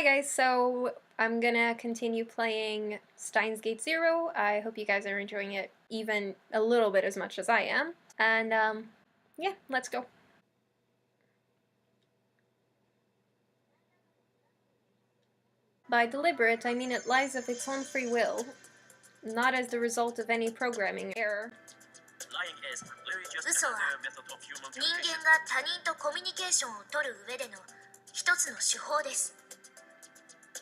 Hi guys, so I'm gonna continue playing Steins Gate Zero. I hope you guys are enjoying it even a little bit as much as I am. And yeah, let's go. By deliberate, I mean it lies of its own free will, not as the result of any programming error. 嘘は人間が他人とコミュニケーションを取る上での一つの手法です。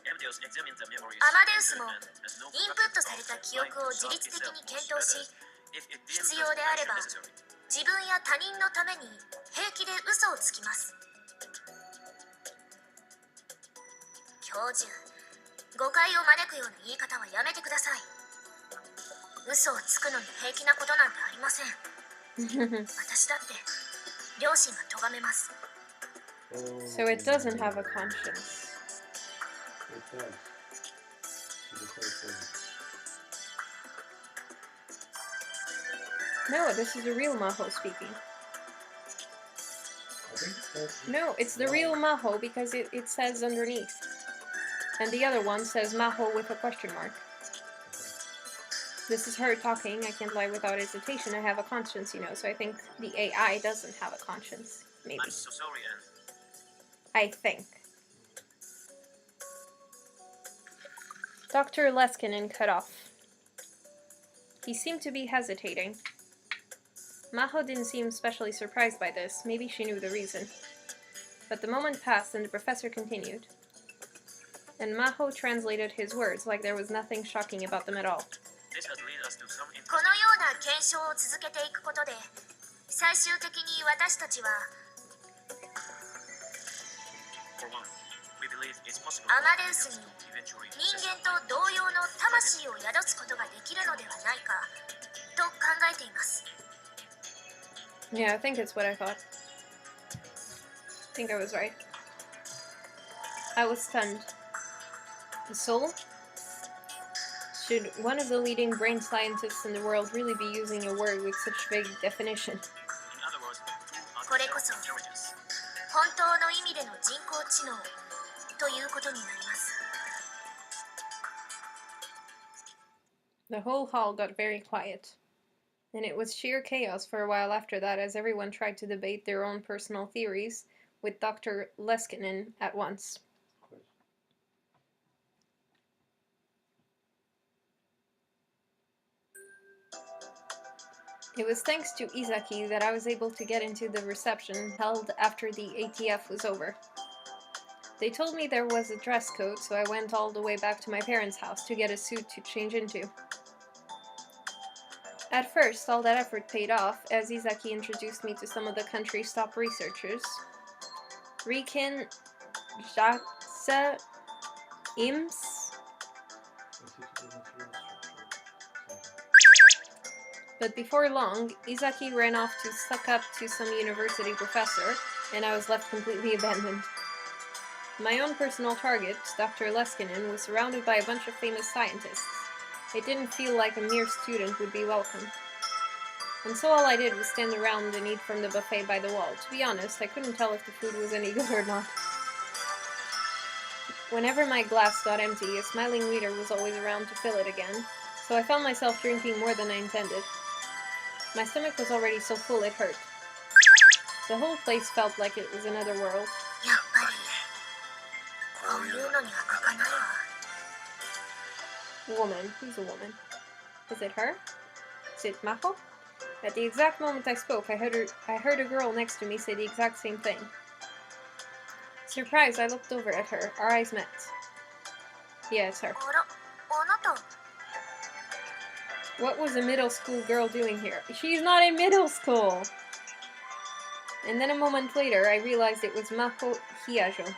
アマデウスもインプットされた記憶を自律的に検討し、必要であれば自分や他人のために平気で嘘をつきます。教授、誤解を招くような言い方はやめてください。嘘をつくのに平気なことなんてありません。私だって両親が咎めます。So it doesn't have a conscience. It does. No, this is the real Maho speaking. No, it's the real Maho because it says underneath. And the other one says Maho with a question mark. This is her talking. I can't lie without hesitation. I have a conscience, you know, so I think the AI doesn't have a conscience. Maybe. I'm so sorry, Anne. I think. Dr. Leskinen cut off. He seemed to be hesitating. Maho didn't seem especially surprised by this. Maybe she knew the reason. But the moment passed and the professor continued. And Maho translated his words like there was nothing shocking about them at all. このような検証を続けていくことで、最終的に私たちはアマデウスに人間と同様の魂を宿すことができるのではないかと考えています。Yeah, I think it's what I thought. I think I was right. I was stunned. The soul? Should one of the leading brain scientists in the world really be using a word with such vague definition? これこそ本当の意味での人工知能ということになります。The whole hall got very quiet. And it was sheer chaos for a while after that as everyone tried to debate their own personal theories with Dr. Leskinen at once. It was thanks to Izaki that I was able to get into the reception held after the ATF was over. They told me there was a dress code, so I went all the way back to my parents' house to get a suit to change into. At first, all that effort paid off, as Izaki introduced me to some of the country's top researchers. Rikin Jaksa Ims. But before long, Izaki ran off to suck up to some university professor, and I was left completely abandoned. My own personal target, Dr. Leskinen, was surrounded by a bunch of famous scientists. It didn't feel like a mere student would be welcome. And so all I did was stand around and eat from the buffet by the wall. To be honest, I couldn't tell if the food was any good or not. Whenever my glass got empty, a smiling waiter was always around to fill it again, so I found myself drinking more than I intended. My stomach was already so full it hurt. The whole place felt like it was another world. Woman. Who's a woman? Is it her? Is it Maho? At the exact moment I spoke, I heard a girl next to me say the exact same thing. Surprised, I looked over at her. Our eyes met. Yeah, it's her. What was a middle school girl doing here? She's not in middle school! And then a moment later, I realized it was Maho Hiyajo.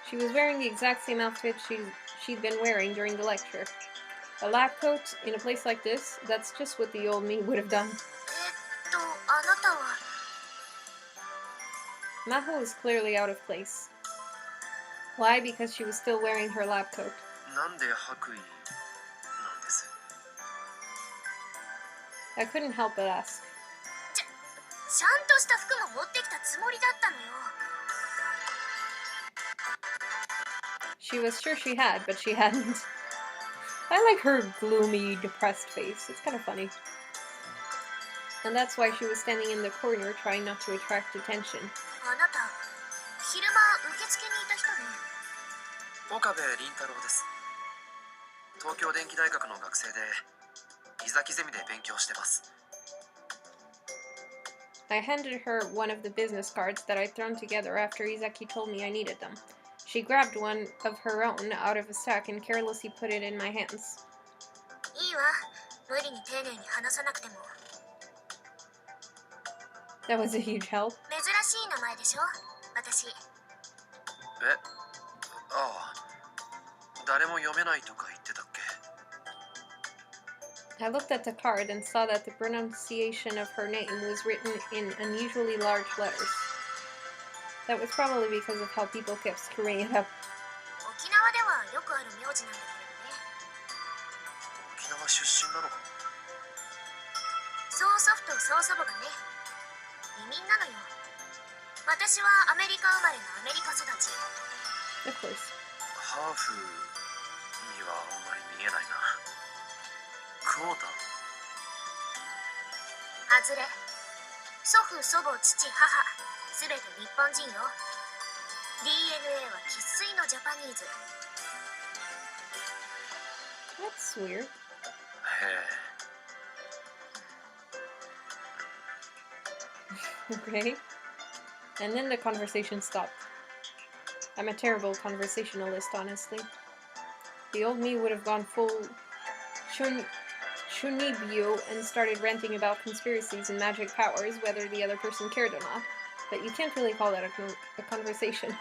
She was wearing the exact same outfit she'd been wearing during the lecture. A lab coat in a place like this, that's just what the old me would have done. Maho was clearly out of place. Why? Because she was still wearing her lab coat. I couldn't help but ask. She was sure she had, but she hadn't. I like her gloomy, depressed face. It's kind of funny. And that's why she was standing in the corner trying not to attract attention. あなた昼間受付にいた人ね。岡部倫太郎です。東京電機大学の学生で伊崎ゼミで勉強してます。 I handed her one of the business cards that I'd thrown together after Izaki told me I needed them. She grabbed one of her own out of a stack and carelessly put it in my hands. いいわ。無理に丁寧に話さなくても。 That was a huge help. 珍しい名前でしょ私。え、ああ、誰も読めないとか言ってたっけ？ I looked at the card and saw that the pronunciation of her name was written in unusually large letters. That was probably because of how people kept screwing it up. 沖縄ではよくある名字なんだけどね。沖縄出身なのか？曽祖父と曽祖母がね、移民なのよ。私はアメリカ生まれのアメリカ育ち。 Of course. ハーフにはあんまり見えないな。クォーター？外れ。祖父、祖母、父、母、すべて日本人よ。DNA は生粋のジャパニーズ。 That's weird. へえ。 Okay. And then the conversation stopped. I'm a terrible conversationalist, honestly. The old me would have gone full Shunibyo and started ranting about conspiracies and magic powers, whether the other person cared or not. But you can't really call that a conversation.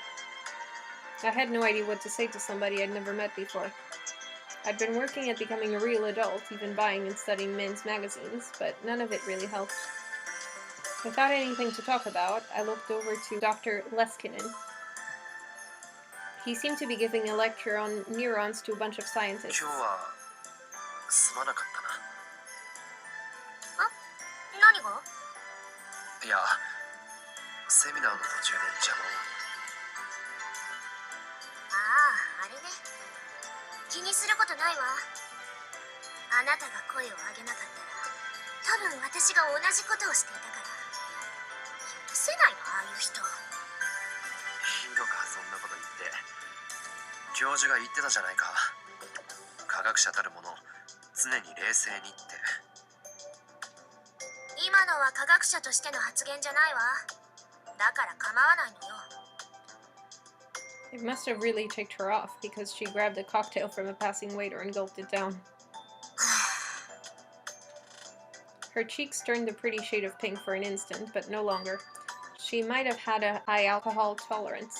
I had no idea what to say to somebody I'd never met before. I'd been working at becoming a real adult, even buying and studying men's magazines, but none of it really helped. Without anything to talk about, I looked over to Dr. Leskinen. He seemed to be giving a lecture on neurons to a bunch of scientists. 今日はすまなかったな。何が？いや、セミナーの途中で邪魔を。ああ、あれね。気にすることないわ。あなたが声を上げなかったら、多分私が同じことをしていたから。許せないの、ああいう人。いいのか、そんなこと言って。教授が言ってたじゃないか。科学者たるもの、常に冷静にって。今のは科学者としての発言じゃないわ。だから構わないのよ。 It must have really ticked her off, because she grabbed a cocktail from a passing waiter and gulped it down. Her cheeks turned a pretty shade of pink for an instant, but no longer. She might have had a high alcohol tolerance.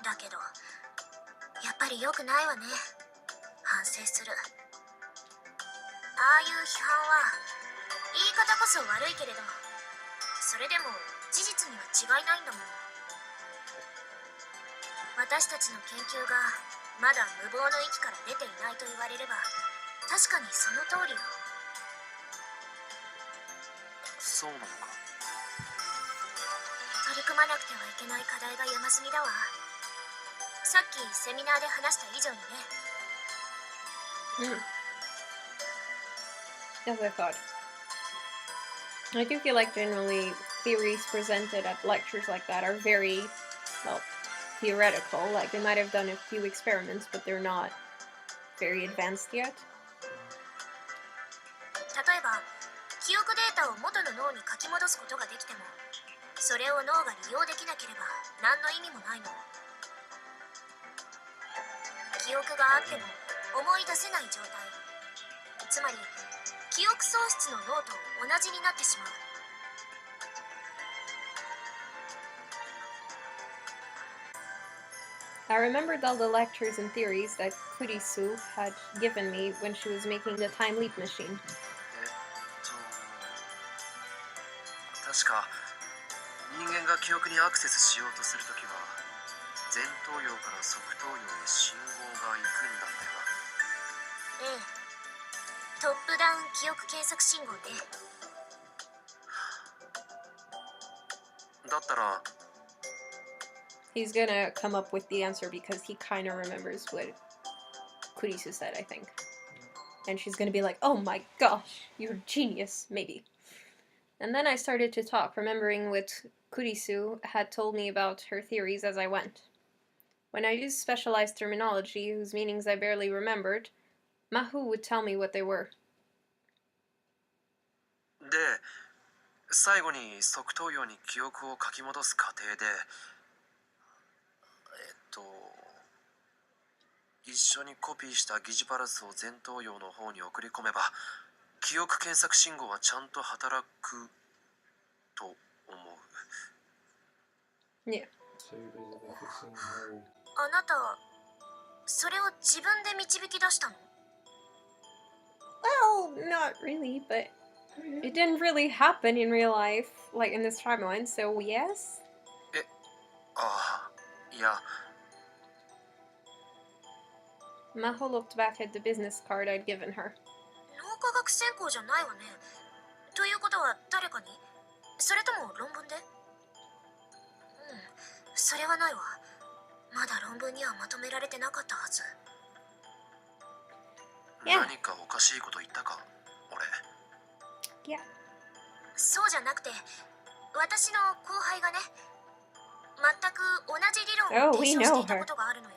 だけど、やっぱり良くないわね。反省する。ああいう批判は、言い方こそ悪いけれど、それでも事実には違いないんだもん。私たちの研究がまだ無謀の域から出ていないと言われれば、確かにその通りよ。そうなのか。取り組まなくてはいけない課題が山積みだわ。さっきセミナーで話した以上にね。As I thought. I do feel like generally theories presented at lectures like that are very, well, theoretical. Like they might have done a few experiments, but they're not very advanced yet. 例えば、記憶データを元の脳に書き戻すことができても、それを脳が利用できなければ何の意味もないの。記憶があっても思い出せない状態。つまり、記憶喪失の脳と同じになってしまう。I remembered all the lectures and theories that Kurisu had given me when she was making the time leap machine. 確か人間が記憶にアクセスしようとするときは前頭葉から側頭葉へ信号が行くんだったよな。ええ。トップダウン記憶検索信号ね。だったら He's gonna come up with the answer because he kind of remembers what Kurisu said, I think. And she's gonna be like, oh my gosh, you're a genius, maybe. And then I started to talk, remembering what Kurisu had told me about her theories as I went. When I used specialized terminology whose meanings I barely remembered, Mahu would tell me what they were. で、最後に側頭葉に記憶を書き戻す過程で、一緒にコピーした疑似パルスを前頭葉の方に送り込めば、記憶検索信号はちゃんと働くと思う。Yeah. So you're basically fixing her. あなたそれを自分で導き出したの？ Well, not really, but it didn't really happen in real life, like in this timeline, so yes? ああ、いや。 Maho looked back at the business card I'd given her. 脳科学専攻じゃないわね。ということは誰かに？それとも論文で？それはないわ。まだ論文にはまとめられてなかったはず。何かおかしいこと言ったか、俺。Yeah. そうじゃなくて、私の後輩がね、全く同じ理論を提唱していたことがあるのよ。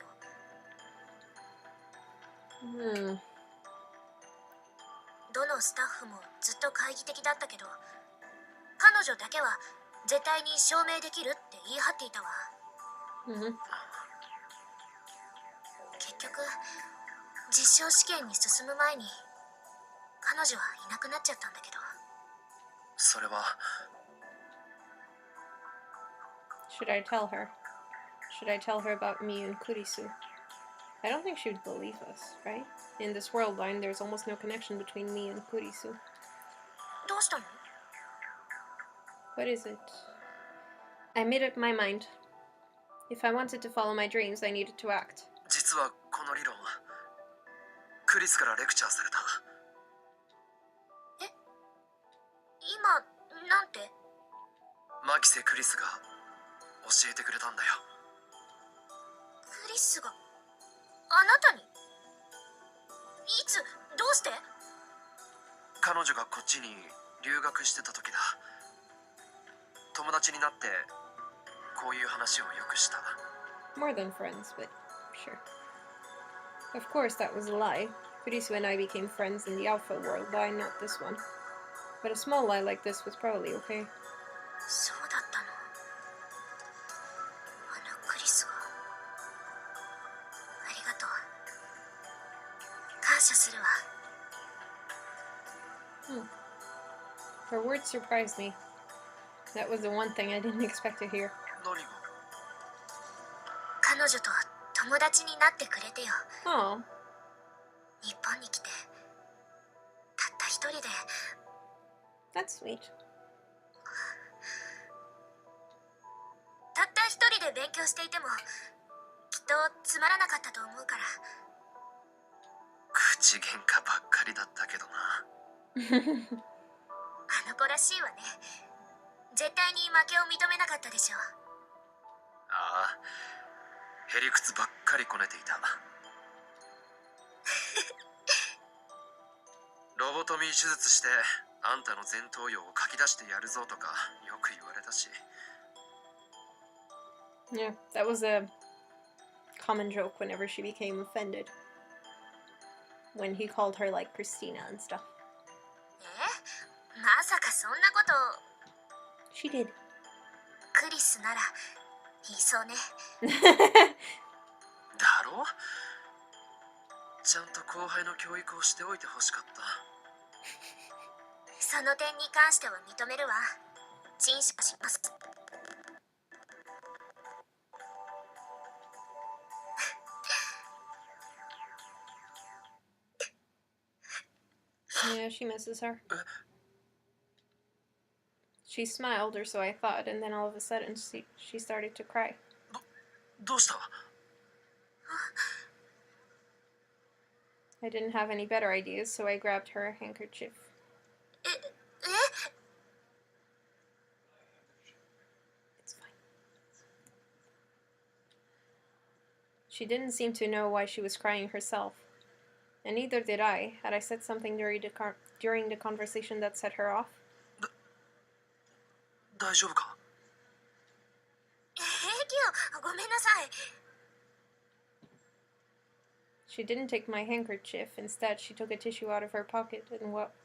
どのスタッフもずっと懐疑的だったけど、彼女だけは絶対に証明できるって言い張っていたわ。結局実証試験に進む前に彼女はいなくなっちゃったんだけど。それは。 Should I tell her? Should I tell her about me and Kurisu? I don't think she would believe us, right? In this world line, there's almost no connection between me and Kurisu. どうしたの？ What is it? I made up my mind. If I wanted to follow my dreams, I needed to act. 実はこの理論、クリスからレクチャーされた。え？今なんて？マキセ・クリスが教えてくれたんだよ。クリスがあなたに？いつ？どうして？彼女がこっちに留学してた時だ。友達になってこういう話をよくした。 More than friends, but sure. Of course, that was a lie. Kurisu and I became friends in the Alpha world line, not this one. But a small lie like this was probably okay. そうだったの。あのクリスが。ありがとう。感謝するわ。Her words surprised me. That was the one thing I didn't expect to hear. 何が？彼女と友達になってくれてよ。 Oh, 日本に来てたった一人で。 that's sweet. たった一人で勉強していてもきっとつまらなかったと思うから。口喧嘩ばっかりだったけどな。あの子らしいわね。絶対に負けを認めなかったでしょ。ああ、へりくつばっかりこねていた。ロボトミー手術してあんたの前頭葉を書き出してやるぞとかよく言われたし。 Yeah, that was a common joke whenever she became offended. When he called her, like, Christina and stuff. まさかそんなこと。 She did. クリスなら言いそうね。だろ？ちゃんと後輩の教育をしておいてほしかった。その点に関しては認めるわ。陳謝します。 Yeah, she misses her. She smiled, or so I thought, and then all of a sudden she started to cry. どうした？ I didn't have any better ideas, so I grabbed her handkerchief. え？ It's fine. She didn't seem to know why she was crying herself. And neither did I. Had I said something during the conversation that set her off? 大丈夫か？平気よ、ごめんなさい。 She didn't take my handkerchief. Instead, she took a tissue out of her pocket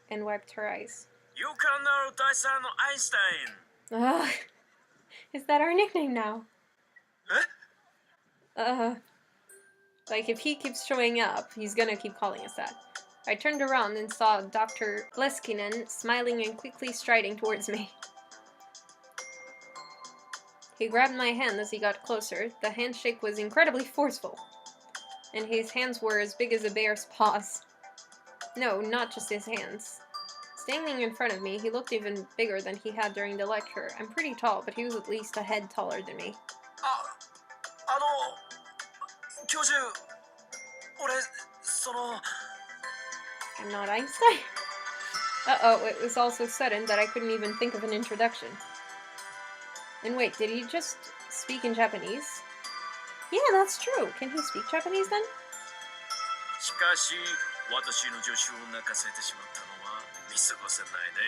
and wiped her eyes. 勇敢なる大才のアインシュタイン。 Ugh. Is that our nickname now? え？ Like, if he keeps showing up, he's gonna keep calling us that. I turned around and saw Dr. Leskinen smiling and quickly striding towards me. He grabbed my hand as he got closer. The handshake was incredibly forceful, and his hands were as big as a bear's paws. No, not just his hands. Standing in front of me, he looked even bigger than he had during the lecture. I'm pretty tall, but he was at least a head taller than me. 教授、俺、I'm not Einstein. Uh-oh, it was all so sudden that I couldn't even think of an introduction. And wait, did he just speak in Japanese? Yeah, that's true. Can he speak Japanese then? しかし、私の助手を泣かせてしまったのは見過ごせないね。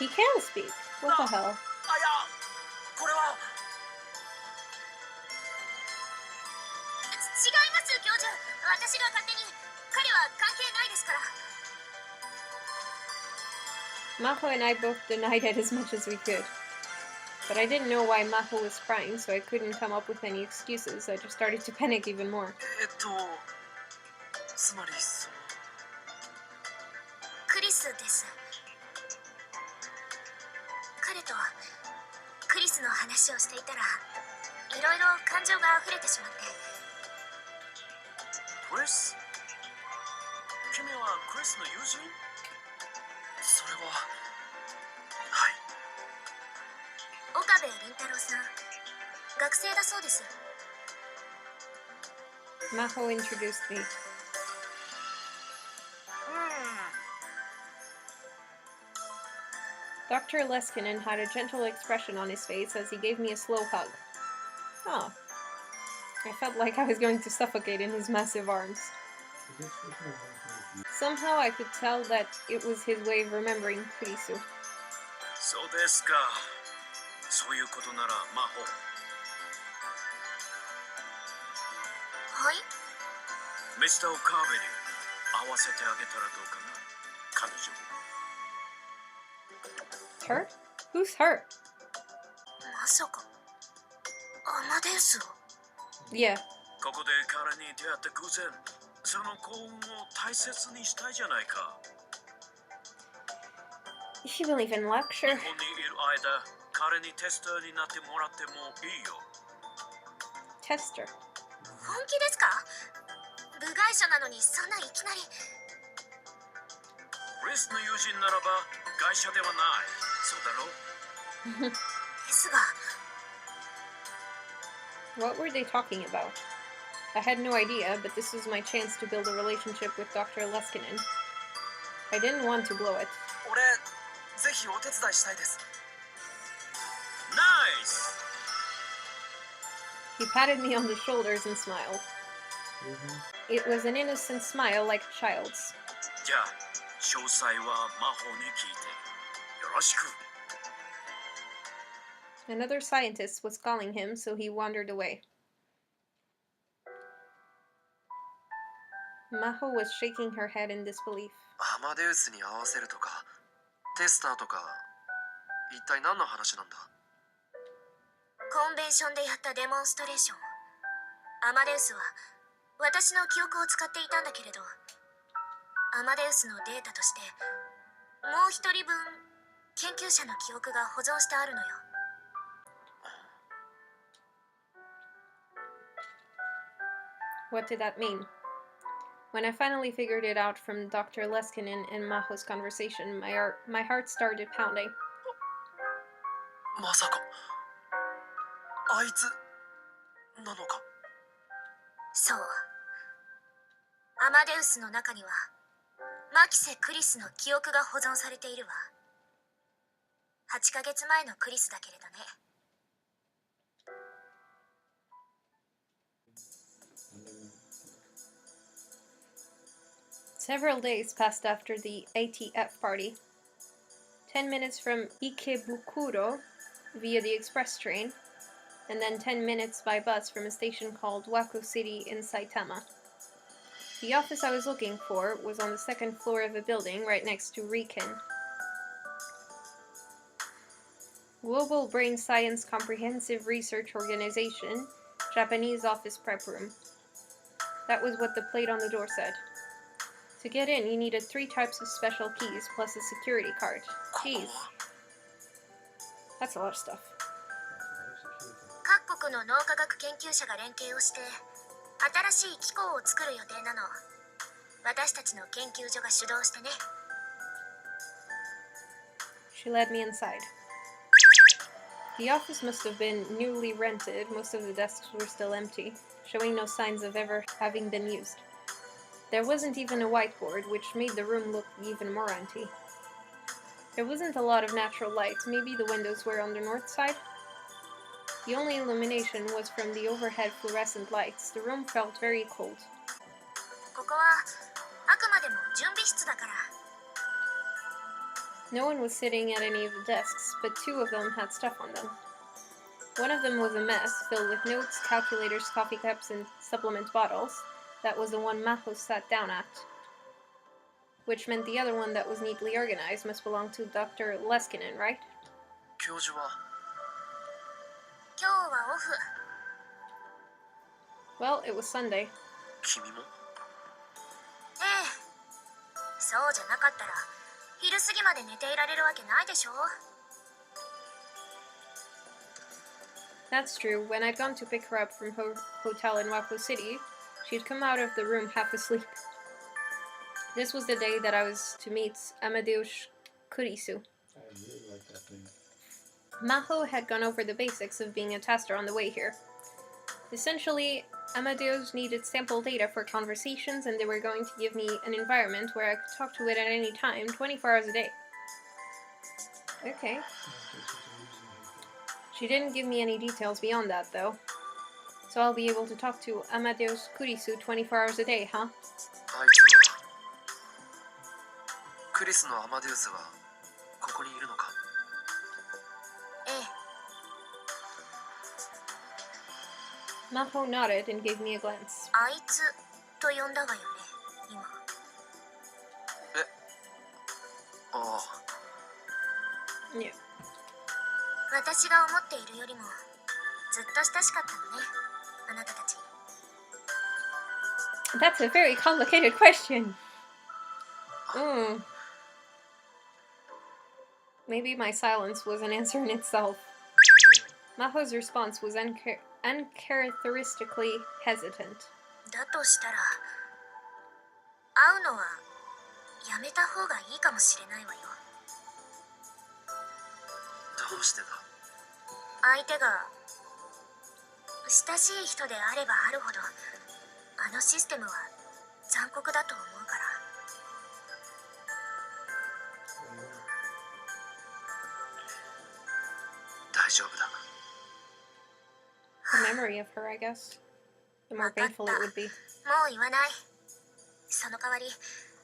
He can speak. What the hell? あ、いや、これは。違います、教授。私が勝手に。彼は関係ないですから。 Maho and I both denied it as much as we could. But I didn't know why Maho was crying, so I couldn't come up with any excuses. I just started to panic even more. つまりクリスです。彼とクリスの話をしていたら、いろいろ感情が溢れてしまって。クリス？君はクリスの友人？それは。はい。岡部倫太郎さん、学生だそうです。 Maho introduced me. Dr. Leskinen had a gentle expression on his face as he gave me a slow hug. Oh. I felt like I was going to suffocate in his massive arms. Somehow I could tell that it was his way of remembering Kurisu. そうですか。そういうことなら、魔法。はい。ミスター・オカーベに合わせてあげたらどうかな、彼女。 Her? Who's her? まさかアマデウスを。 Yeah. ここで彼に出会った偶然、その幸運を大切にしたいじゃないか。 If you believe in luck, 日 sure. 本にいる間、彼にテスターになってもらってもいいよ。 Tester. 本気ですか？部外者なのにそんないきなり。クリスの友人ならば外者ではない。そうだろう？ですが。 What were they talking about? I had no idea, but this was my chance to build a relationship with Dr. Leskinen. I didn't want to blow it. 俺、ぜひお手伝いしたいです。ナイス！ He patted me on the shoulders and smiled. It was an innocent smile like a child's. じゃあ、詳細は魔法に聞いて。よろしく。 Another scientist was calling him, so he wandered away. Maho was shaking her head in disbelief. アマデウスに合わせるとか、テスターとか、一体何の話なんだ？コンベンションでやったデモンストレーション。アマデウスは私の記憶を使っていたんだけれど、アマデウスのデータとしてもう一人分研究者の記憶が保存してあるのよ。 What did that mean? When I finally figured it out from Dr. Leskinen and Maho's conversation, my heart started pounding. まさか、あいつなのか？そう。アマデウスの中にはマキセ・クリスの記憶が保存されているわ。8ヶ月前のクリスだけれどね。Several days passed after the ATF party. 10 minutes from Ikebukuro via the express train, and then 10 minutes by bus from a station called Wako City in Saitama. The office I was looking for was on the second floor of a building right next to Riken. Global Brain Science Comprehensive Research Organization, Japanese office prep room. That was what the plate on the door said. To get in, you needed 3 types of special keys plus a security card. Jeez. That's a lot of stuff. 各国の脳科学研究者が連携をして新しい機構を作る予定なの。私たちの研究所が主導してね。She led me inside. The office must have been newly rented. Most of the desks were still empty, showing no signs of ever having been used. There wasn't even a whiteboard, which made the room look even more empty. There wasn't a lot of natural light. Maybe the windows were on the north side? The only illumination was from the overhead fluorescent lights. The room felt very cold. ここはあくまでも準備室だから。 No one was sitting at any of the desks, but 2 of them had stuff on them. One of them was a mess, filled with notes, calculators, coffee cups, and supplement bottles. That was the one Maho sat down at. Which meant the other one that was neatly organized must belong to Dr. Leskinen, right? 教授は今日はオフ。 Well, it was Sunday. 君も？ええ。そうじゃなかったら昼過ぎまで寝ていられるわけないでしょ。 That's true. When I'd gone to pick her up from her hotel in Wako City, she'd come out of the room half asleep. This was the day that I was to meet Amadeus Kurisu. I really like that thing. Maho had gone over the basics of being a tester on the way here. Essentially, Amadeus needed sample data for conversations, and they were going to give me an environment where I could talk to it at any time, 24 hours a day. Okay. She didn't give me any details beyond that, though. So I'll be able to talk to Amadeus Kurisu 24 hours a day, huh? あいつはクリスのアマデウスはここにいるのか？ええ。 Maho nodded and gave me a glance. あいつと呼んだわよね、今。ああ。Yeah. 私が思っているよりもずっと親しかったのね、あなたたち。 That's a very complicated question. Maybe my silence was an answer in itself. Maho's response was uncharacteristically hesitant. だとしたら会うのはやめた方がいいかもしれないわよ。どうしてだ？相手が親しい人であればあるほどあのシステムは残酷だと思うから。大丈夫だ。 The memory of her, I guess. The more painful it would be. もう言わない。その代わり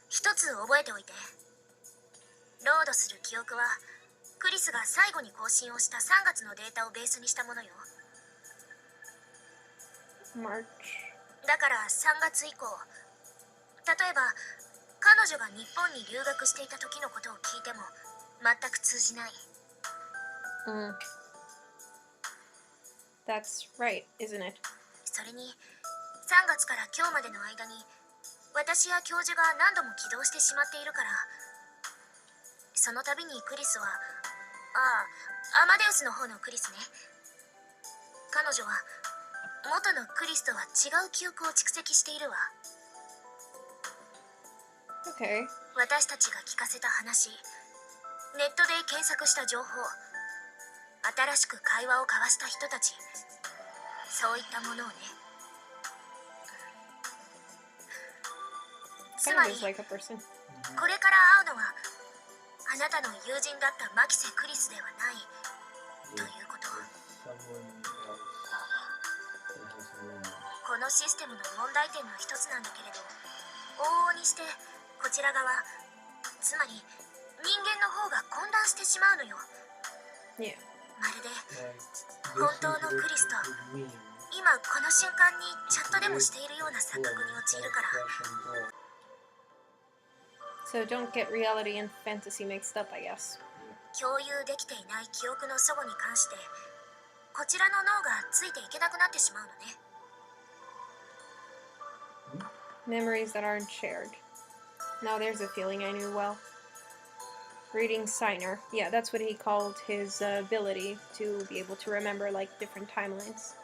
一つ覚えておいて。ロードする記憶はクリスが最後に更新をした3月のデータをベースにしたものよ。 March. だから3月以降、例えば彼女が日本に留学していた時のことを聞いても全く通じない。 That's right, isn't it? それに3月から今日までの間に私や教授が何度も起動してしまっているから、その度にクリスは、アマデウスの方のクリスね。彼女は元のクリスとは違う記憶を蓄積しているわ。 Okay. 私たちが聞かせた話、ネットで検索した情報、新しく会話を交わした人たち、そういったものをね。つ Kind ま of り is like a person. これから会うのはあなたの友人だったマキセ・クリスではないということ。 Someone else that has a room. このシステムの問題点の一つなんだけれど、往々にしてこちら側、つまり人間の方が混乱してしまうのよ。 Yeah. まるで Like, 本 this 当 is の what クリスト it means. 今この瞬間にチャットでもしているような錯覚に陥るから。 So don't get reality and fantasy mixed up, I guess. 共有できていない記憶の齟齬に関してこちらの脳がついていけなくなってしまうのね。 Memories that aren't shared. Now there's a feeling I knew well. Reading Signer. Yeah, that's what he called his ability to be able to remember, like, different timelines.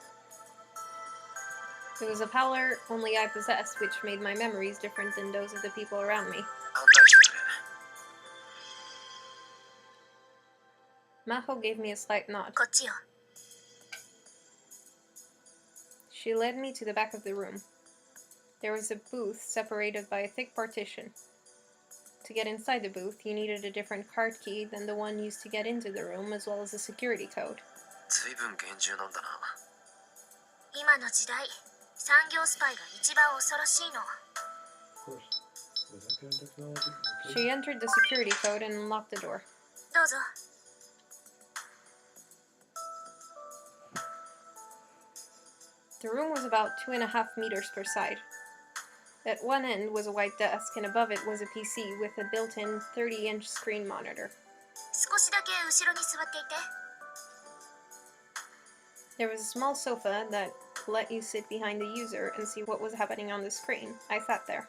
It was a power only I possessed, which made my memories different than those of the people around me. 案内してくれ。 Maho gave me a slight nod. こっちよ。 She led me to the back of the room. There was a booth separated by a thick partition. To get inside the booth, you needed a different card key than the one used to get into the room, as well as a security code. 随分厳重なんだな。今の時代産業スパイが一番恐ろしいの。 Of course. With that kind of technology. Okay. She entered the security code and unlocked the door. どうぞ。 The room was about 2.5 meters per side. At one end was a white desk, and above it was a PC with a built-in 30-inch screen monitor. 少しだけ後ろに座っていて。 There was a small sofa that let you sit behind the user and see what was happening on the screen. I sat there.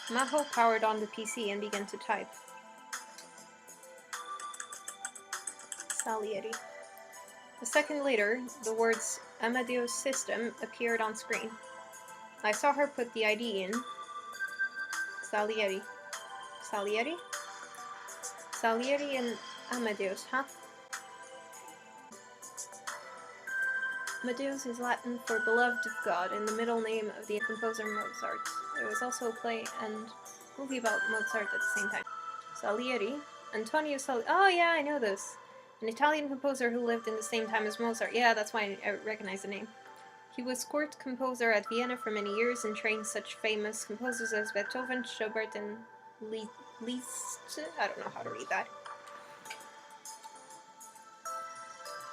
Maho powered on the PC and began to type. Salieri. A second later, the words Amadeus System appeared on screen. I saw her put the ID in. Salieri. Salieri? Salieri and Amadeus, huh? Amadeus is Latin for beloved of God and the middle name of the composer Mozart. There was also a play and movie about Mozart at the same time. Salieri, Antonio Salieri. Oh yeah, I know this. An Italian composer who lived in the same time as Mozart. Yeah, that's why I recognize the name. He was court composer at Vienna for many years and trained such famous composers as Beethoven, Schubert, and Liszt. I don't know how to read that.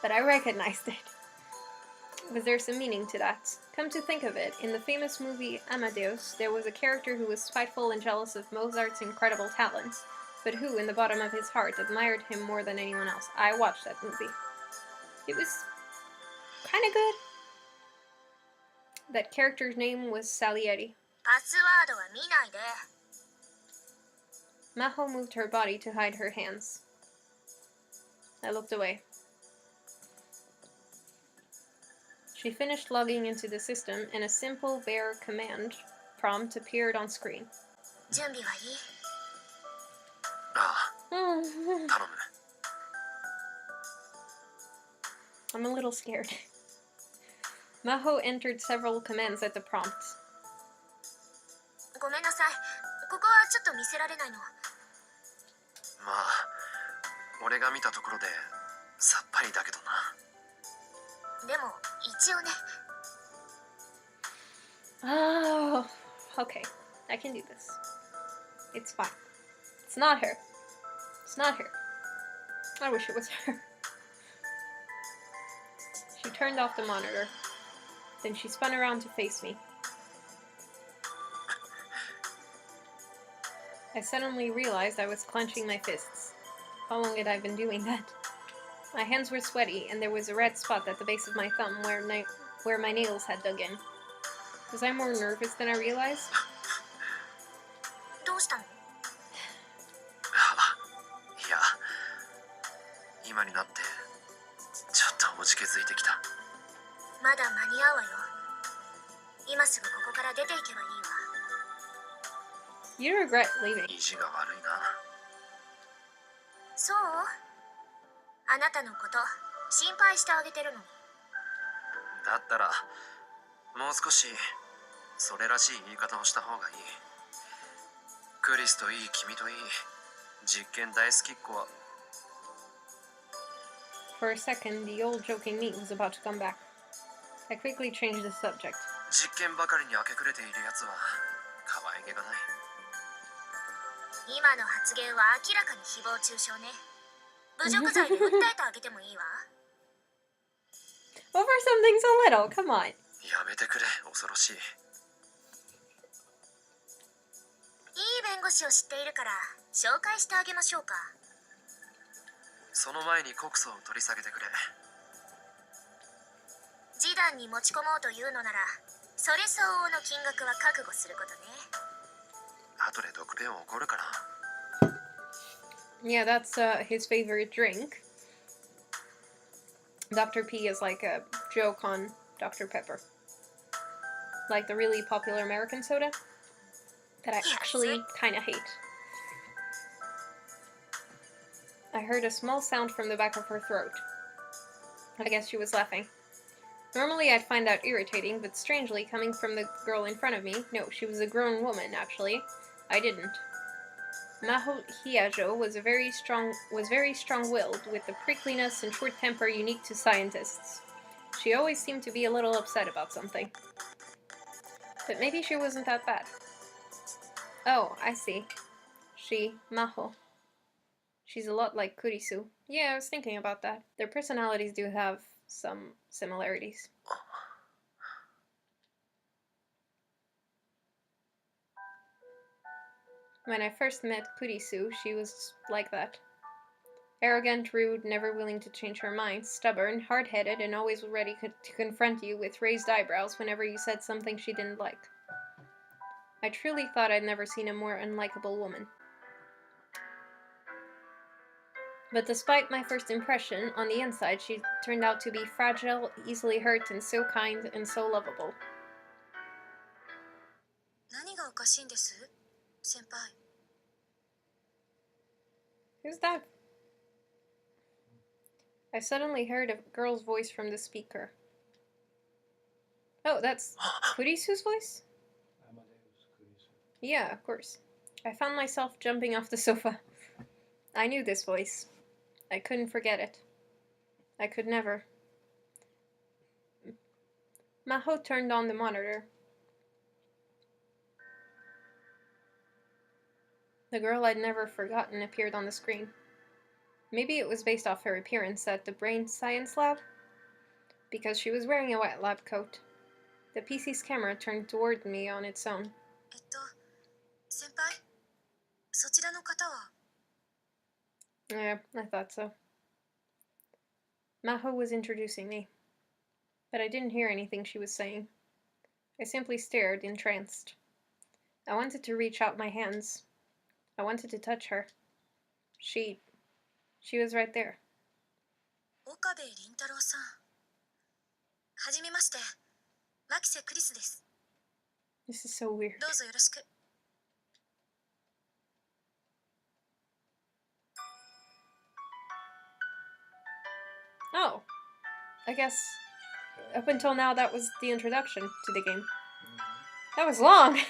But I recognized it. Because there's some meaning to that. Come to think of it, in the famous movie Amadeus, there was a character who was spiteful and jealous of Mozart's incredible talents, but who, in the bottom of his heart, admired him more than anyone else. I watched that movie. It was kind of good. That character's name was Salieri. パスワードは見ないで。 Maho moved her body to hide her hands. I looked away. She finished logging into the system, and a simple, bare command prompt appeared on screen. 準備はいい？ ああ、頼む。 I'm a little scared. Maho entered several commands at the prompt. ごめんなさい。ここはちょっと見せられないの。 まあ、俺が見たところでさっぱりだけどな。 でも一応ね。 Oh, okay. I can do this. It's fine. It's not her. It's not her. I wish it was her. She turned off the monitor. Then she spun around to face me. I suddenly realized I was clenching my fists. How long had I been doing that? My hands were sweaty, and there was a red spot at the base of my thumb where my nails had dug in. Was I more nervous than I realized? どうしたの？ いや、今になってちょっとおじけづいてきた。 まだ間に合うわよ。今すぐここから出ていけばいいわ。 You regret leaving. 意地が悪いな。 そう？あなたのこと心配してあげてるの。 だったらもう少しそれらしい言い方をした方がいい。クリスといい、君といい、実験大好きっ子は。 For a second, the old joking me was about to come back. I quickly changed the subject. 実験ばかりに明け暮れているやつは可愛げがない。今の発言は明らかに誹謗中傷ね。侮辱罪で訴えてあげてもいいわ。Over something so little, come on. やめてくれ、恐ろしい。いい弁護士を知っているから紹介してあげましょうか。その前に告訴を取り下げてくれ。示談に持ち込もうというのなら、それ相応の金額は覚悟することね。後で毒ペンを怒るかな。Yeah, that's his favorite drink. Dr. P is like a joke on Dr. Pepper. Like the really popular American soda that I actually kind of hate. I heard a small sound from the back of her throat. I guess she was laughing. Normally I'd find that irritating, but strangely, coming from the girl in front of me, no, she was a grown woman, actually, I didn't. Maho Hiajo was very strong-willed, with the prickliness and short temper unique to scientists. She always seemed to be a little upset about something. But maybe she wasn't that bad. Oh, I see. Maho. She's a lot like Kurisu. Yeah, I was thinking about that. Their personalities do have some similarities. When I first met Kurisu, she was like that. Arrogant, rude, never willing to change her mind, stubborn, hard-headed, and always ready to confront you with raised eyebrows whenever you said something she didn't like. I truly thought I'd never seen a more unlikable woman. But despite my first impression, on the inside she turned out to be fragile, easily hurt, and so kind and so lovable. 何がおかしいんです、先輩。Who's that? I suddenly heard a girl's voice from the speaker. Oh, that's Kurisu's voice? Yeah, of course. I found myself jumping off the sofa. I knew this voice. I couldn't forget it. I could never. Maho turned on the monitor. The girl I'd never forgotten appeared on the screen. Maybe it was based off her appearance at the brain science lab? Because she was wearing a white lab coat. The PC's camera turned toward me on its own. 先輩、そちらの方は。 Yeah, I thought so. Maho was introducing me. But I didn't hear anything she was saying. I simply stared, entranced. I wanted to reach out my hands. I wanted to touch her. She was right there. 岡部倫太郎さん。はじめまして。牧瀬クリスです。 This is so weird. どうぞよろしく。 Oh. I guess up until now that was the introduction to the game. That was long!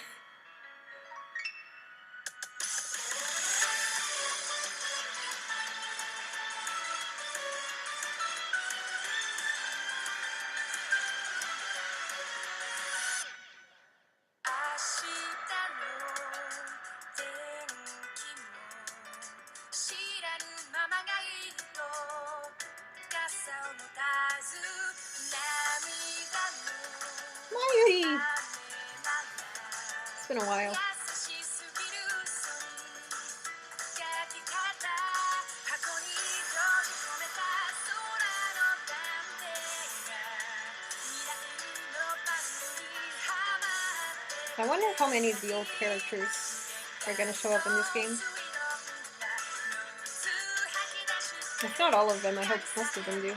Mayuri! It's been a while. I wonder how many of the old characters are gonna show up in this game. If not all of them, I hope most of them do.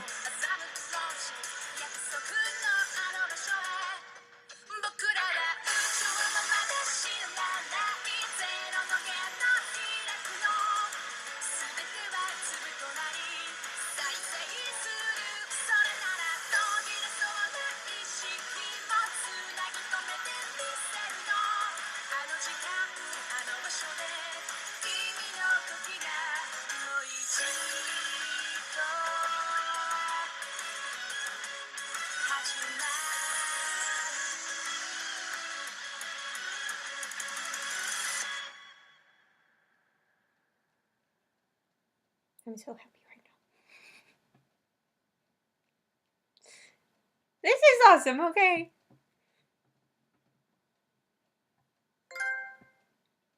I'm so happy right now. This is awesome, okay.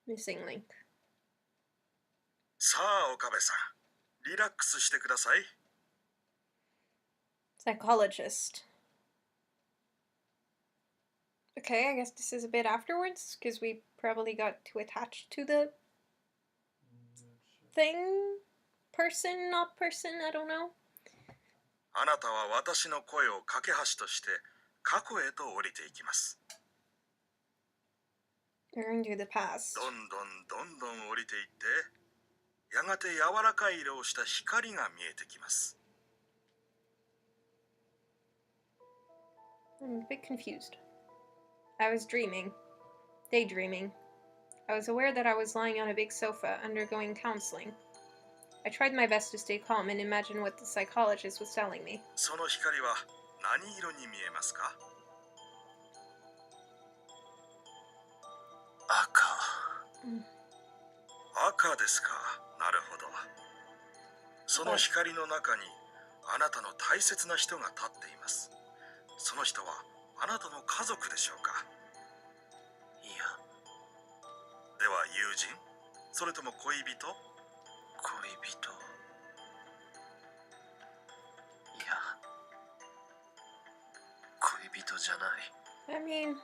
Missing link. さあ岡部さんリラックスしてください Psychologist. Okay, I guess this is a bit afterwards, because we probably got too attached to the thing? Person, not person, I don't know. あなたは私の声を架け橋として過去へと降りていきます We're going to the past. どんどん降りていってやがて柔らかい色をした光が見えてきます I'm a bit confused. I was daydreaming. I was aware that I was lying on a big sofa, undergoing counseling. I tried my best to stay calm and imagine what the psychologist was telling me. その光は何色に見えますか 赤ですかなるほどその光の中にあなたの大切な人が立っていますその人はあなたの家族でしょうかいやでは友人それとも恋人いや恋人じゃない I mean,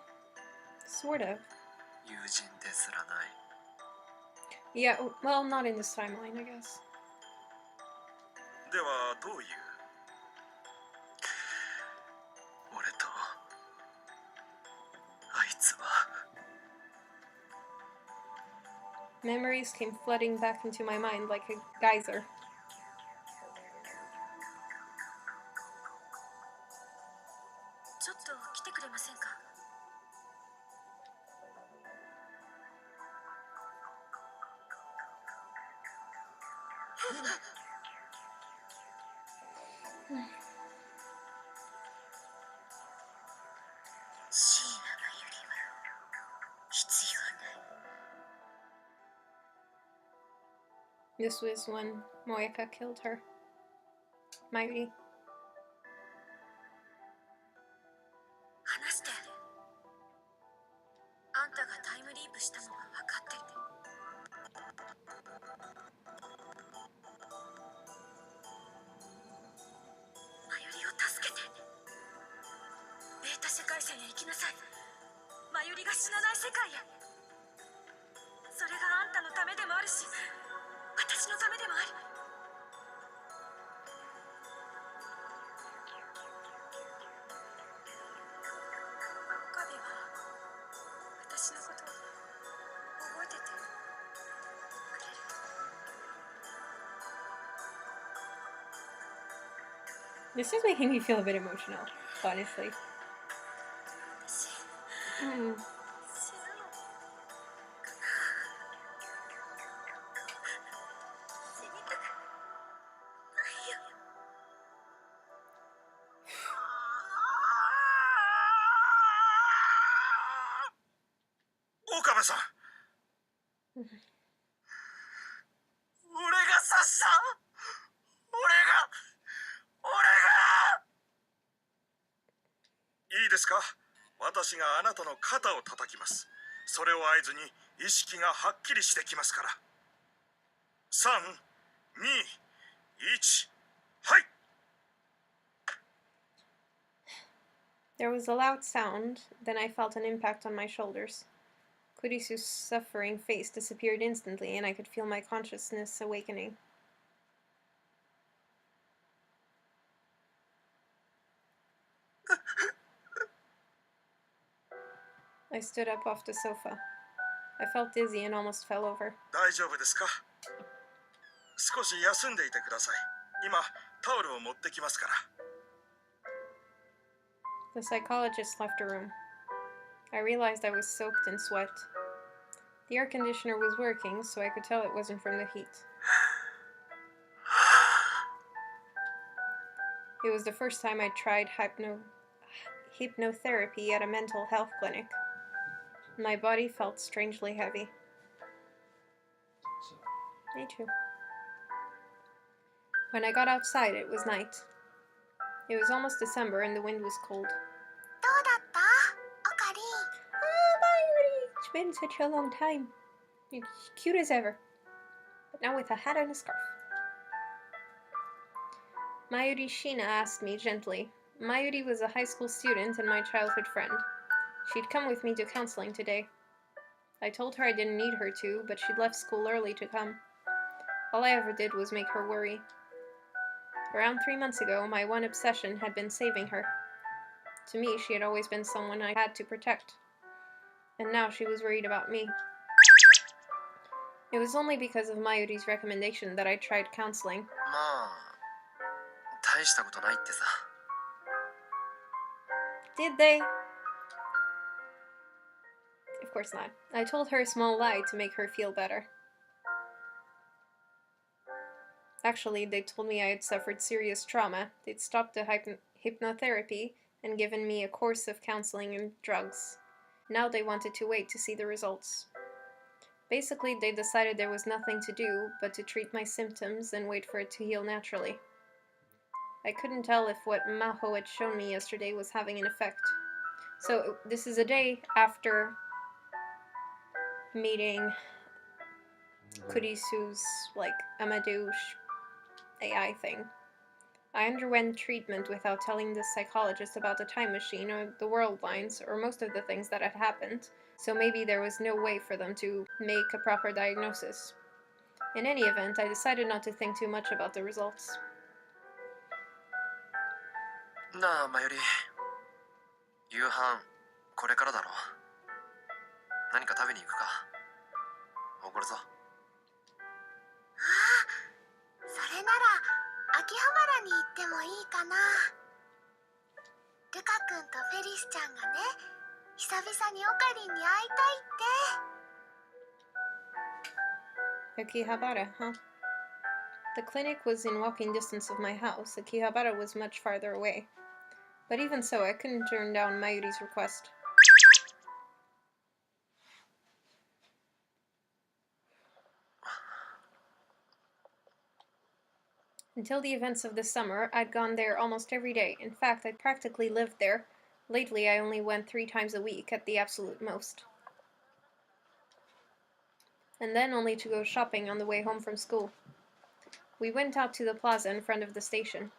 sort of. 友人ですらない Yeah, well, not in this timeline, I guess. ではどういう俺とあいつは Memories came flooding back into my mind like a geyser. ちょっと来てくれませんか 椎名のゆりは必要ない This was when Moeka killed her. Mayuri. 話してあんたがタイムリープしたのは分かってるマユリを助けてベータ世界線へ行きなさいマユリが死なない世界へそれがあんたのためでもあるし私のためでもあるカビは私のこと覚えててくれる This is making me feel a bit emotional, honestly. 私 Mm. 死ぬのかな死にたくないよ岡部さん俺が刺したいいですか私があなたの肩を叩きますそれを合図に意識がはっきりしてきますから3、2、1はい There was a loud sound, then I felt an impact on my shoulders. Kurisu's suffering face disappeared instantly, and I could feel my consciousness awakening. I stood up off the sofa. I felt dizzy and almost fell over. 大丈夫ですか少し休んでいてください今タオルを持ってきますから The psychologist left the room. I realized I was soaked in sweat. The air conditioner was working, so I could tell it wasn't from the heat. It was the first time I tried hypnotherapy at a mental health clinic. My body felt strangely heavy. Me too. When I got outside, it was night. It was almost December and the wind was cold. どうだったオカリン Ah, Mayuri! It's been such a long time. You're cute as ever. But now with a hat and a scarf. Mayuri Shina asked me gently. Mayuri was a high school student and my childhood friend. She'd come with me to counseling today. I told her I didn't need her to, but she'd left school early to come. All I ever did was make her worry. Around 3 months ago, my one obsession had been saving her. To me, she had always been someone I had to protect. And now she was worried about me. It was only because of Mayuri's recommendation that I tried counseling. まあ大したことないってさ。 Did they? Of course not. I told her a small lie to make her feel better. Actually, they told me I had suffered serious trauma. They'd stopped the hypnotherapy and given me a course of counseling and drugs. Now they wanted to wait to see the results. Basically, they decided there was nothing to do but to treat my symptoms and wait for it to heal naturally. I couldn't tell if what Maho had shown me yesterday was having an effect. So this is a day after meeting Kurisu's, Amadouche AI thing. I underwent treatment without telling the psychologist about the time machine or the world lines or most of the things that had happened, so maybe there was no way for them to make a proper diagnosis. In any event, I decided not to think too much about the results. なあマユリ、夕飯これからだろ。何か食べに行くか。おごるぞ。それなら秋葉原に行ってもいいかな。ルカ君とフェリスちゃんがね、久々にオカリンに会いたいって。 Akihabara, huh? The clinic was in walking distance of my house. Akihabara was much farther away. But even so, I couldn't turn down Mayuri's request. Until the events of this summer, I'd gone there almost every day. In fact, I practically lived there. Lately, I only went 3 times a week at the absolute most. And then only to go shopping on the way home from school. We went out to the plaza in front of the station.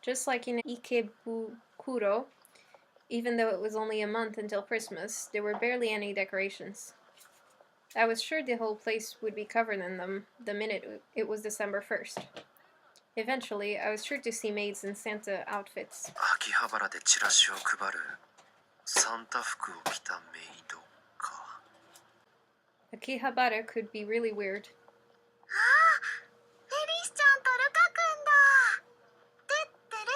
Just like in Ikebukuro, even though it was only a month until Christmas, there were barely any decorations. I was sure the whole place would be covered in them the minute it was December 1st. Eventually, I was sure to see maids in Santa outfits. 秋葉原でチラシを配るサンタ服を着たメイドか。 Akihabara could be really weird. ああ、フェリスちゃんとルカ君だ。てってる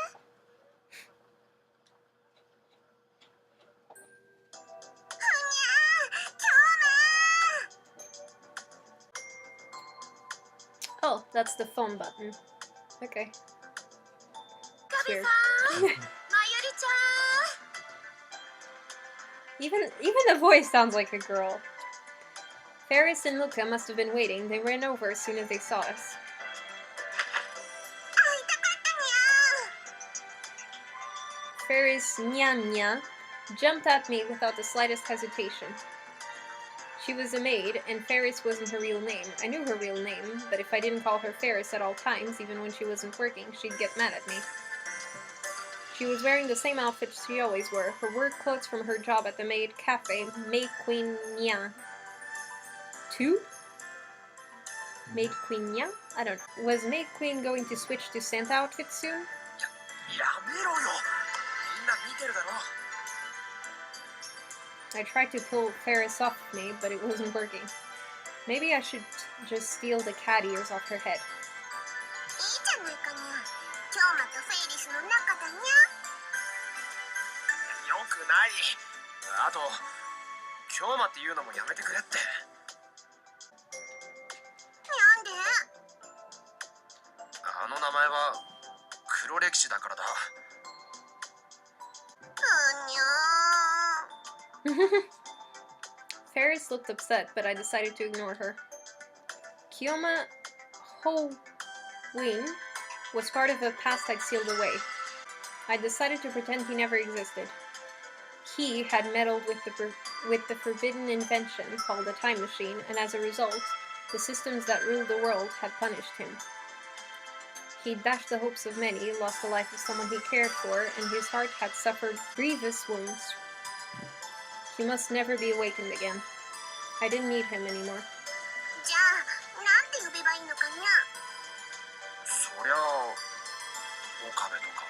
ー。ふにゃー、今日ね Oh, that's the phone button. Okay. ガビ Weird. さん、まゆりちゃん。 Even the voice sounds like a girl. Ferris and Luca must have been waiting. They ran over as soon as they saw us. 会いたかったにゃー。 Ferris Nya jumped at me without the slightest hesitation. She was a maid, and Ferris wasn't her real name. I knew her real name, but if I didn't call her Ferris at all times, even when she wasn't working, she'd get mad at me. She was wearing the same outfit she always wore, her work clothes from her job at the maid cafe, Maid Queen Nya. 2? Maid Queen Nya? I don't know. Was Maid Queen going to switch to Santa outfit soon? やめろよ。みんな見てるだろ。 I tried to pull Ferris off me, but it wasn't working. Maybe I should just steal the cat ears off her head. いいじゃないかにゃ。京馬とフェイリスの仲だにゃ。よくない。あと京馬っていうのもやめてくれって。なんで？あの名前は黒歴史だからだ。ふにゃー。 Ferris looked upset, but I decided to ignore her. Kiyoma Ween was part of a past I'd sealed away. I decided to pretend he never existed. He had meddled with the forbidden invention called a time machine, and as a result, the systems that ruled the world had punished him. He'd dashed the hopes of many, lost the life of someone he cared for, and his heart had suffered grievous wounds. He must never be awakened again. I didn't need him anymore. じゃあなんて呼べばいいのかにゃ。そりゃあ岡部とか。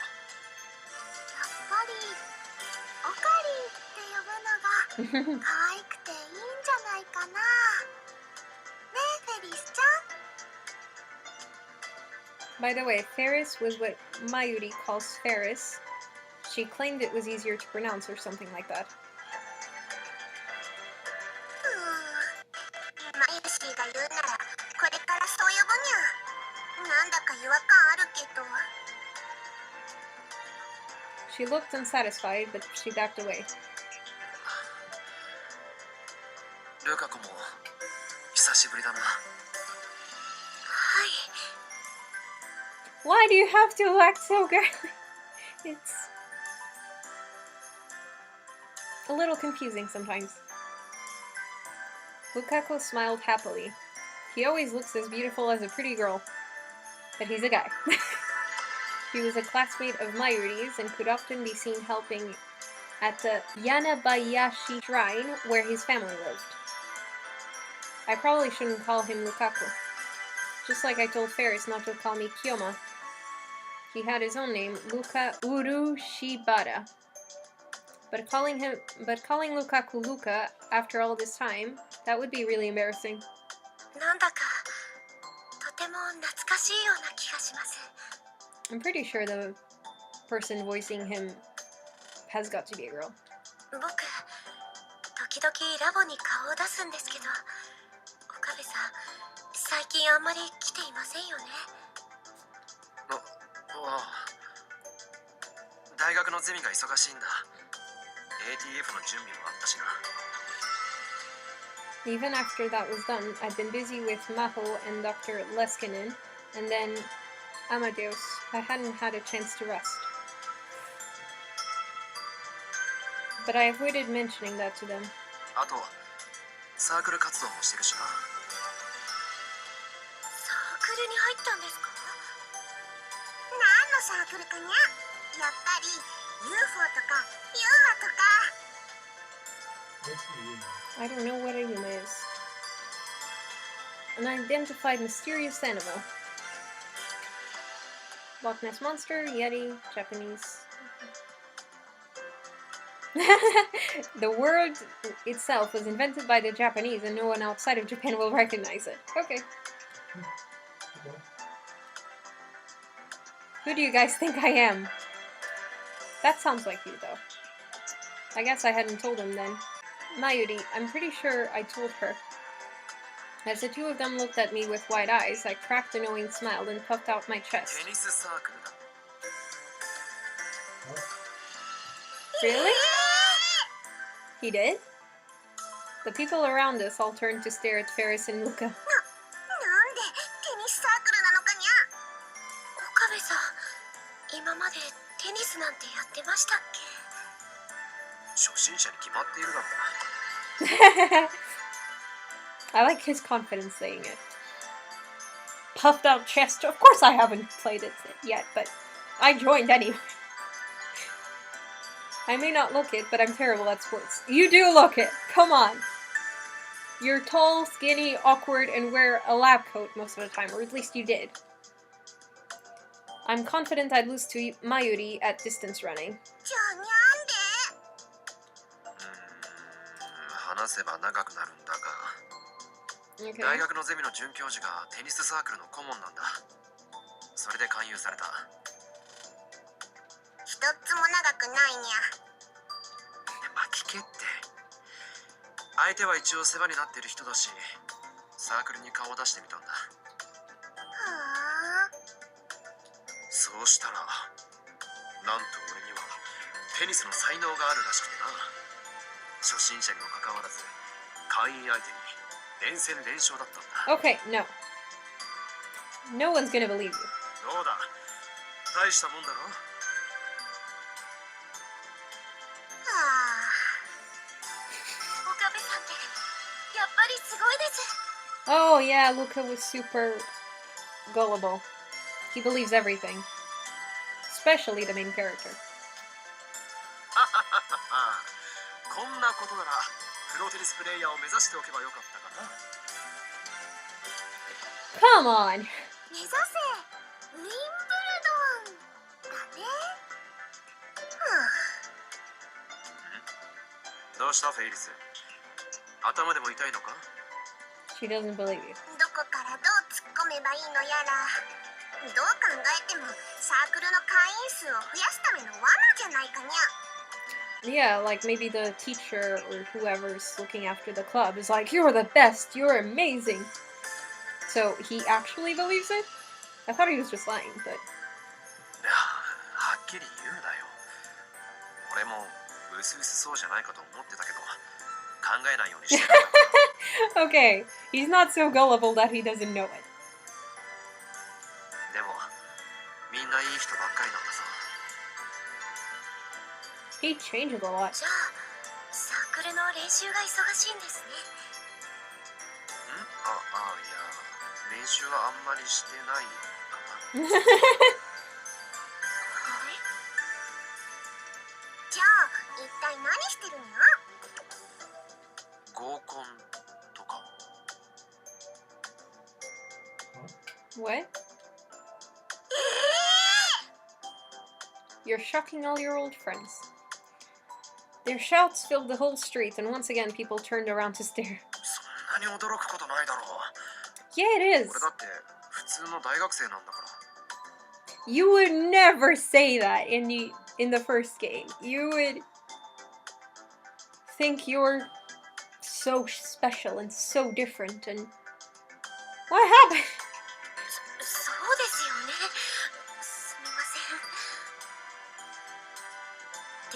やっぱりオカリって呼ぶのが可愛くていいんじゃないかな。ねえフェリスちゃん。 By the way, Ferris was what Mayuri calls Ferris. She claimed it was easier to pronounce or something like that. マユシーが言うならこれからそう呼ぶにゃ。なんだか違和感あるけど。 She looked unsatisfied, but she backed away. ルカ子も久しぶりだな。はい。 Why do you have to act so girly? It's a little confusing sometimes. Lukaku smiled happily. He always looks as beautiful as a pretty girl. But he's a guy. He was a classmate of Mayuri's and could often be seen helping at the Yanabayashi shrine where his family lived. I probably shouldn't call him Lukaku. Just like I told Ferris not to call me Kyoma. He had his own name, Luka Urushibara. But calling Lukaku Luka after all this time, that would be really embarrassing. なんだかとても懐かしいような気がします。 I'm pretty sure the person voicing him has got to be a girl. 僕時々ラボに顔を出すんですけど、岡部さん最近あんまり来ていませんよね。ああ、大学のゼミが忙しいんだ。ATF の準備もあったしな。 Even after that was done, I'd been busy with Maho and Dr. Leskinen, and then Amadeus. I hadn't had a chance to rest. But I avoided mentioning that to them. あとサークル活動もしてるしな。サークルに入ったんですか？何のサークルかにゃ？やっぱり UFO とか UMA とか。 I don't know what a Yuma is. An identified mysterious animal. Loch Ness Monster, Yeti, Japanese. The word itself was invented by the Japanese and no one outside of Japan will recognize it. Okay. Who do you guys think I am? That sounds like you, though. I guess I hadn't told him then. Mayuri, I'm pretty sure I told her. As the two of them looked at me with wide eyes, I cracked a knowing smile and puffed out my chest. テニスサークルだ。 Really? He did? The people around us all turned to stare at Ferris and Luca. なんでテニスサークルなのかにゃ？岡部さん、今までテニスなんてやってましたっけ？ 初心者に決まっているだろう。 I like his confidence saying it. Puffed out chest. Of course I haven't played it yet, but I joined anyway. I may not look it, but I'm terrible at sports. You do look it! Come on! You're tall, skinny, awkward, and wear a lab coat most of the time, or at least you did. I'm confident I'd lose to Mayuri at distance running. じゃあにゃんで？話せば長くなるんだが、 Okay. 大学のゼミの准教授がテニスサークルの顧問なんだ。それで勧誘された。一つも長くないにゃ。まあ聞けって。相手は一応世話になってる人だし、サークルに顔を出してみたんだ。はあ。そうしたら、なんと俺にはテニスの才能があるらしくてな。初心者にもかかわらず、会員相手に連戦連勝だったんだ。Okay, no. No one's gonna believe you. どうだ大したもんだろ岡部さんってやっぱりすごいです。 Oh yeah, Luca was super gullible. He believes everything. Especially the main character. こんなことならプロテニスプレイヤーを目指しておけばよかったかな Come on! 目指せウィンブルドンだね。どうしたフェイリス頭でも痛いのか She doesn't believe you. どこからどう突っ込めばいいのやら。どう考えてもサークルの会員数を増やすための罠じゃないかにゃ。 Yeah, like maybe the teacher or whoever's looking after the club is like, you're the best, you're amazing. So he actually believes it? I thought he was just lying, but... はっきり言うなよ俺もうすうすそうじゃないかと思ってたけど考えないようにしてる Okay, he's not so gullible that he doesn't know it. でもみんないい人ばっかりなんだぞ He changes a lot. じゃあサークルの練習が忙しいんですね。いや練習はあんまりしてないかなじゃあ一体何してるにゃ。合コンとか What? You're shocking all your old friends. Their shouts filled the whole street, and once again people turned around to stare. そんなに驚くことないだろう Yeah, it is. 俺だって普通の大学生なんだから You would never say that in the first game. You would think you're so special and so different, and what happened? そうですよね。すみませ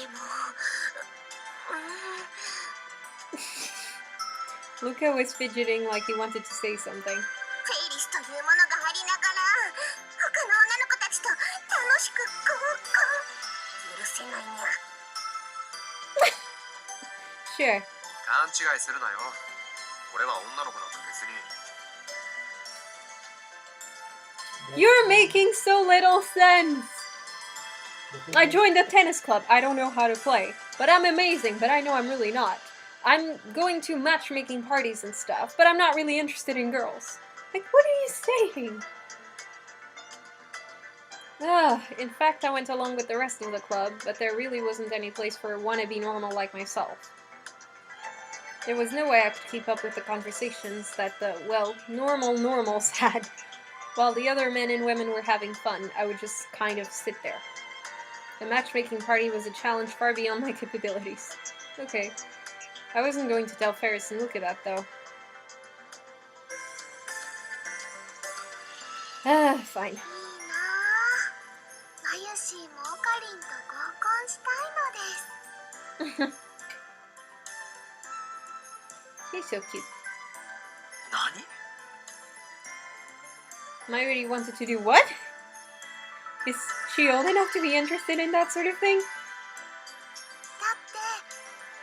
ん。でも、Luca was fidgeting like he wanted to say something. フェイリスというものがありながら、他の女の子たちと楽しく合コン。許せないにゃ。Sure. 勘違いするなよ俺は女の子だと別に You're making so little sense. I joined the tennis club. I don't know how to play, but I'm amazing, but I know I'm really not. I'm going to matchmaking parties and stuff, but I'm not really interested in girls. Like, what are you saying? In fact, I went along with the rest of the club, but there really wasn't any place for a wannabe normal like myself. There was no way I could keep up with the conversations that the, well, normal normals had. While the other men and women were having fun, I would just kind of sit there. The matchmaking party was a challenge far beyond my capabilities. Okay. I wasn't going to tell Ferris and Luca that, though. Fine. いいなあ。マユシーもオカリンと合コンしたいのです。 He's so cute. 何 Mayuri wanted to do what? Is she old enough to be interested in that sort of thing? だって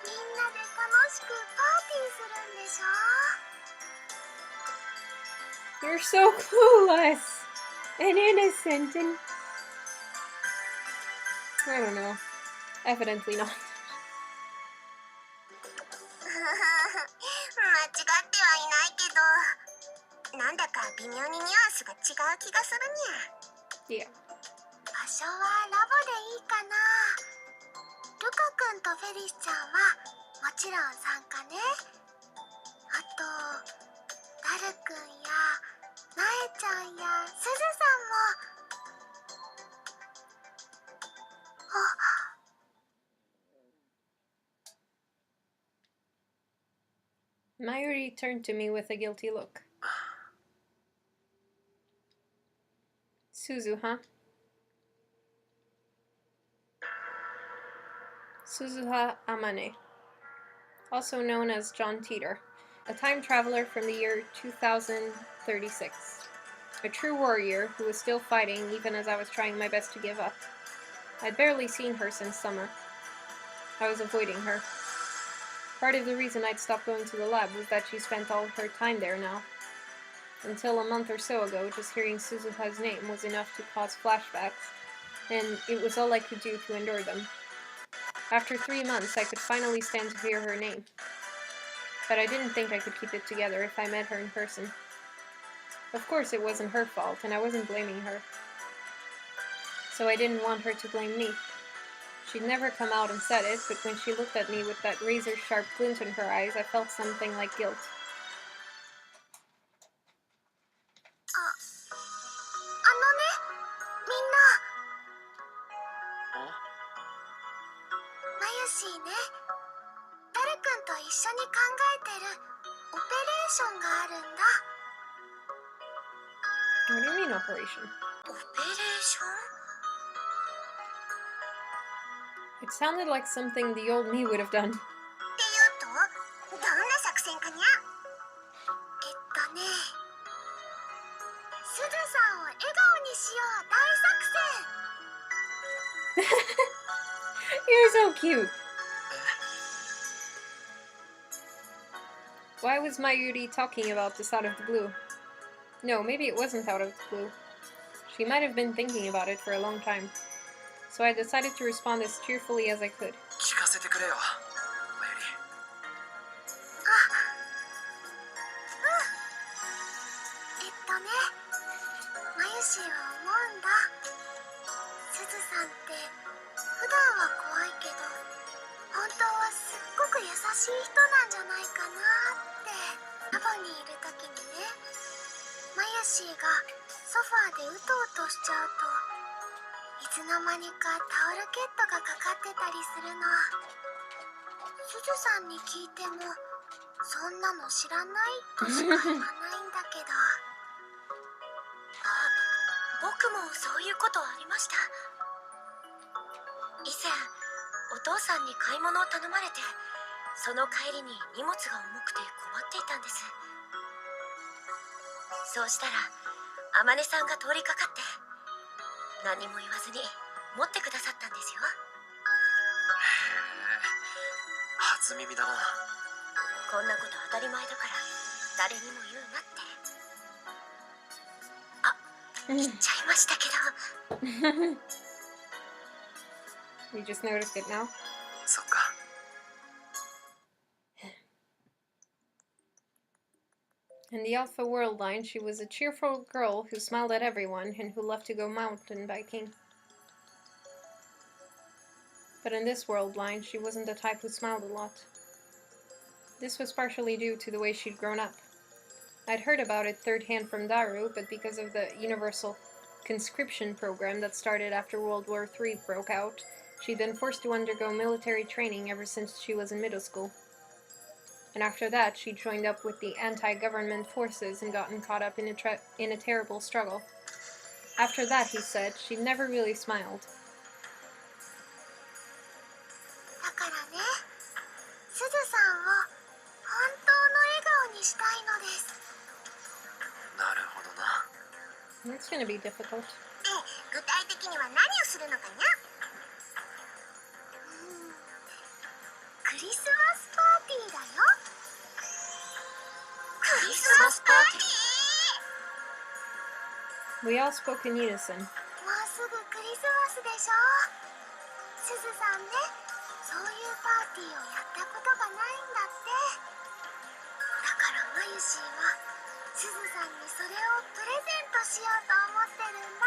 みんなで楽しくパーティーするんでしょ。 You're so clueless and innocent and... I don't know. Evidently not. 間違ってはいないけど、なんだか微妙にニュアンスが違う気がするにゃ。 Yeah. 場所はラボでいいかな。ルカ君とフェリスちゃんはもちろん参加ね。あとダル君やナエちゃんやスズさんも。あ、 Mayuri turned to me with a guilty look. Suzu, huh? Suzuha Amane, also known as John Teeter, a time traveler from the year 2036. A true warrior who was still fighting even as I was trying my best to give up. I'd barely seen her since summer. I was avoiding her. Part of the reason I'd stopped going to the lab was that she spent all her time there now. Until a month or so ago, just hearing Suzuha's name was enough to cause flashbacks, and it was all I could do to endure them. After 3 months, I could finally stand to hear her name. But I didn't think I could keep it together if I met her in person. Of course, it wasn't her fault, and I wasn't blaming her. So I didn't want her to blame me. She'd never come out and said it, but when she looked at me with that razor-sharp glint in her eyes, I felt something like guilt. みんなマユシーね、ダル君と一緒に考えてるオペレーションがあるんだ。 What do you mean, operation? オペレーション It sounded like something the old me would have done. っていうとどんな作戦かにゃ。ね、すずさんを笑顔にしよう大作戦。 You're so cute! Why was Mayuri talking about this out of the blue? No, maybe it wasn't out of the blue. She might have been thinking about it for a long time. So I decided to respond as cheerfully as I could. 聞かせてくれよ、マユリ。マユシーは思うんだ。すずさんって普段は怖いけど本当はすっごく優しい人なんじゃないかなって。ラボにいる時にね、マユシーがソファーでうとうとしちゃうといつの間にかタオルケットがかかってたりするの。すずさんに聞いてもそんなの知らないとしか言わないんだけど。僕もそういうことありました。以前お父さんに買い物を頼まれて、その帰りに荷物が重くて困っていたんです。そうしたら天音さんが通りかかって何も言わずに持ってくださったんですよ。へえ、初耳だな。こんなこと当たり前だから誰にも言うなって。言っちゃいましたけど。You just noticed it now? そっか。In the Alpha World line, she was a cheerful girl who smiled at everyone and who loved to go mountain biking. But in this world line, she wasn't the type who smiled a lot. This was partially due to the way she'd grown up. I'd heard about it third hand from Daru, but because of the universal conscription program that started after World War III broke out, she'd been forced to undergo military training ever since she was in middle school. And after that, she joined up with the anti-government forces and gotten caught up in a terrible struggle. After that, he said, she never really smiled. だからね、すずさんを本当の笑顔にしたいのです。なるほどな。It's gonna be difficult. 具体的には何をするのかにゃ。クリスマスパーティーだよ。クリスマスパーティー。 We all spoke in unison. もうすぐクリスマスでしょ。すずさんね、そういうパーティーをやったことがないんだって。だからマユシーはすずさんにそれをプレゼントしようと思ってるんだ。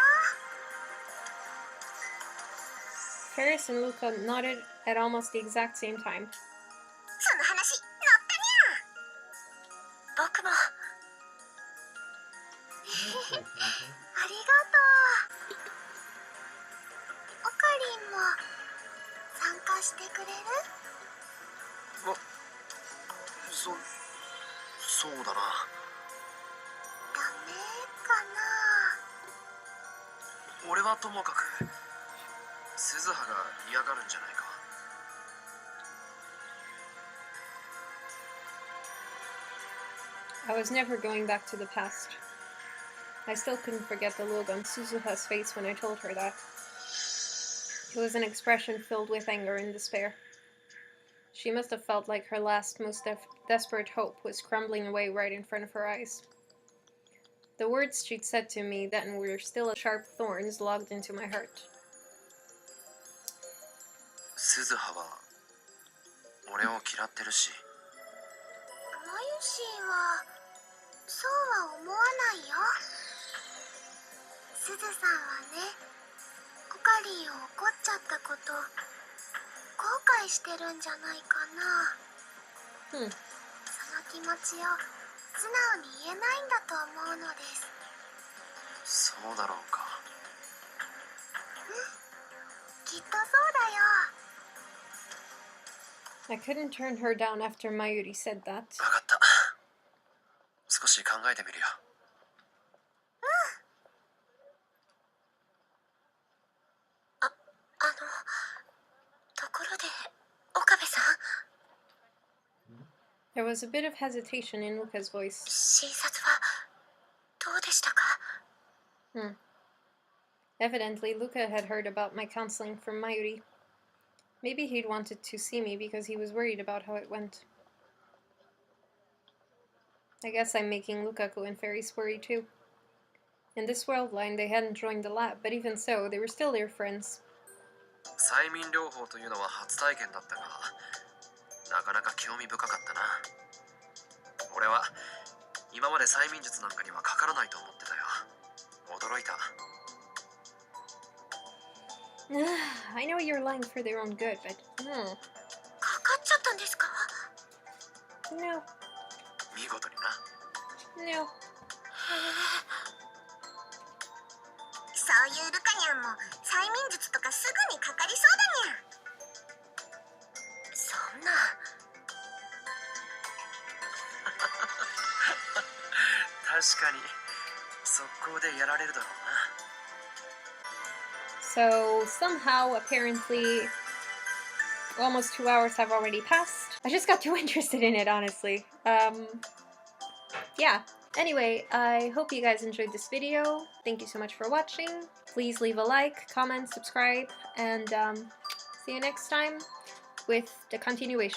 Paris and Luca nodded at almost the exact same time. その話乗ったにゃ。僕も。ありがとう。オカリンも参加してくれる？そうだな。ダメかな。俺はともかく鈴葉が嫌がるんじゃないか。I was never going back to the past. I still couldn't forget the look on Suzuha's face when I told her that. It was an expression filled with anger and despair. She must have felt like her last, most desperate hope was crumbling away right in front of her eyes. The words she'd said to me then were still as sharp thorns logged into my heart. 鈴葉は俺を嫌ってるし、マユシーはそうは思わないよ。すずさんはね、コカリンを怒っちゃったこと後悔してるんじゃないかな。その気持ちを素直に言えないんだと思うのです。そうだろうか。きっとそうだよ。 I couldn't turn her down after Mayuri said that. 分かった。少し考えてみるよ。ところで、岡部さん。 There was a bit of hesitation in Luca's voice. 診察はどうでしたか？ Evidently, Luca had heard about my counseling from Mayuri. Maybe he'd wanted to see me because he was worried about how it went. I guess I'm making Lukaku and Ferris worry too. In this world line, they hadn't joined the lab, but even so, they were still their friends. 催眠療法というのは初体験だったが、なかなか興味深かったな。俺は今まで催眠術なんかにはかからないと思ってたよ。驚いた。I know you're lying for their own good, but かかっちゃったんですか？ no, 見事にな。 no. そういうルカニャンも催眠術とかすぐにかかりそうだにゃ。そんな。確かに速攻でやられるだろうな。 So somehow, apparently, almost 2 hours have already passed. I just got too interested in it, honestly. Yeah. Anyway, I hope you guys enjoyed this video. Thank you so much for watching. Please leave a like, comment, subscribe, and see you next time with the continuation.